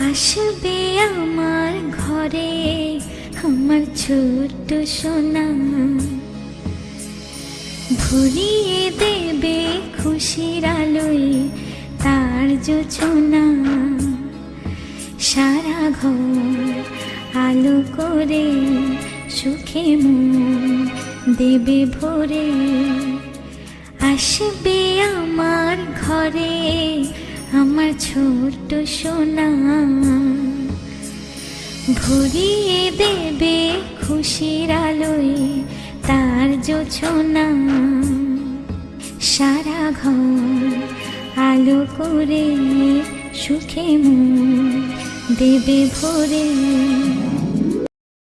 আসবে আমার ঘরে আমার ছোট্ট সোনা, ভরিয়ে দেবে খুশির আলোয় তার জোছনা। সারা ঘর আলো করে সুখে মন দেবে ভরে। আসবে আমার ঘরে আমার ছোট্ট সোনা, ভরিয়ে দেবে খুশির আলোয় তার জোছনা। সারা ঘর আলো করে সুখে মন দেবে ভরে।